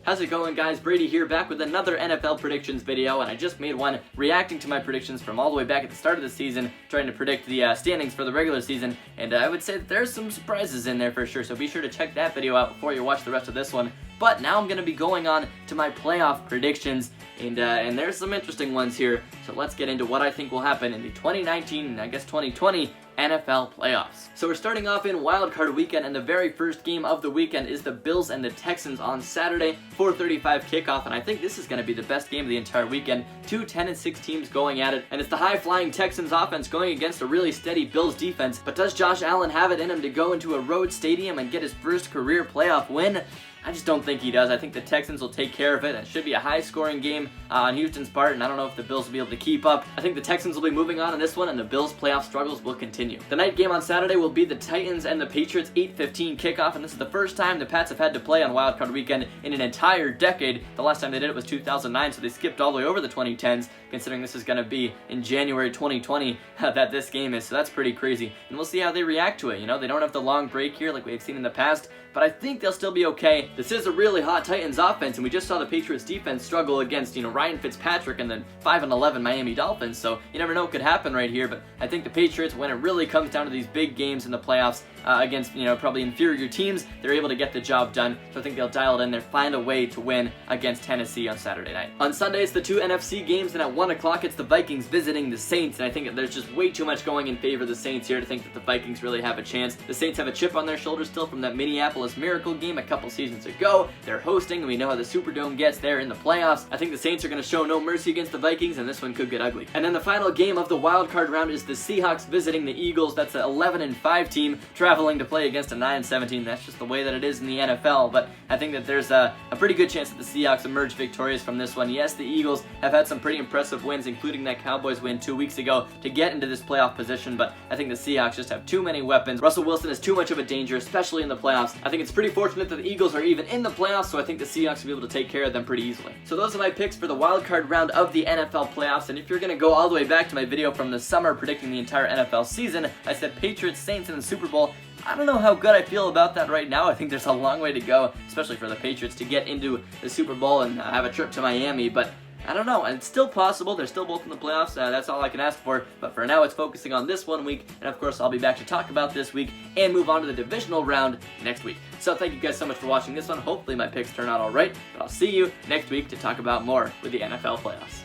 How's it going, guys? Brady here, back with another NFL predictions video, and I just made one reacting to my predictions from all the way back at the start of the season, trying to predict the standings for the regular season, and I would say that there's some surprises in there for sure, so be sure to check that video out before you watch the rest of this one. But now I'm going to be going on to my playoff predictions, and there's some interesting ones here, so let's get into what I think will happen in the 2019 and I guess 2020 NFL playoffs. So we're starting off in wildcard weekend, and the very first game of the weekend is the Bills and the Texans on Saturday, 4:35 kickoff, and I think this is going to be the best game of the entire weekend. Two 10-6 teams going at it, and it's the high-flying Texans offense going against a really steady Bills defense. But does Josh Allen have it in him to go into a road stadium and get his first career playoff win? I just don't think he does. I think the Texans will take care of it. It should be a high-scoring game on Houston's part, and I don't know if the Bills will be able to keep up. I think the Texans will be moving on in this one, and the Bills' playoff struggles will continue. The night game on Saturday will be the Titans and the Patriots, 8:15 kickoff, and this is the first time the Pats have had to play on wildcard weekend in an entire decade. The last time they did it was 2009, so they skipped all the way over the 2010s, considering this is going to be in January 2020 that this game is, so that's pretty crazy. And we'll see how they react to it. You know, they don't have the long break here like we've seen in the past, but I think they'll still be okay. This is a really hot Titans offense, and we just saw the Patriots defense struggle against, Ryan Fitzpatrick and the 5-11 Miami Dolphins, so you never know what could happen right here. But I think the Patriots, when it really comes down to these big games in the playoffs against, probably inferior teams, they're able to get the job done, so I think they'll dial it in there, find a way to win against Tennessee on Saturday night. On Sunday, it's the two NFC games, and at 1 o'clock, it's the Vikings visiting the Saints, and I think that there's just way too much going in favor of the Saints here to think that the Vikings really have a chance. The Saints have a chip on their shoulder still from that Minneapolis Miracle game a couple seasons ago. They're hosting, and we know how the Superdome gets there in the playoffs. I think the Saints are going to show no mercy against the Vikings, and this one could get ugly. And then the final game of the wild card round is the Seahawks visiting the Eagles. That's an 11-5 team traveling to play against a 9-7 team. That's just the way that it is in the NFL, but I think that there's a pretty good chance that the Seahawks emerge victorious from this one. Yes, the Eagles have had some pretty impressive wins, including that Cowboys win 2 weeks ago to get into this playoff position, but I think the Seahawks just have too many weapons. Russell Wilson is too much of a danger, especially in the playoffs. I think it's pretty fortunate that the Eagles are even in the playoffs, so I think the Seahawks will be able to take care of them pretty easily. So those are my picks for the wild card round of the NFL playoffs, and if you're going to go all the way back to my video from the summer predicting the entire NFL season, I said Patriots, Saints in the Super Bowl. I don't know how good I feel about that right now. I think there's a long way to go, especially for the Patriots to get into the Super Bowl and have a trip to Miami, but I don't know, and it's still possible. They're still both in the playoffs. That's all I can ask for. But for now, it's focusing on this 1 week. And of course, I'll be back to talk about this week and move on to the divisional round next week. So thank you guys so much for watching this one. Hopefully my picks turn out all right. But I'll see you next week to talk about more with the NFL playoffs.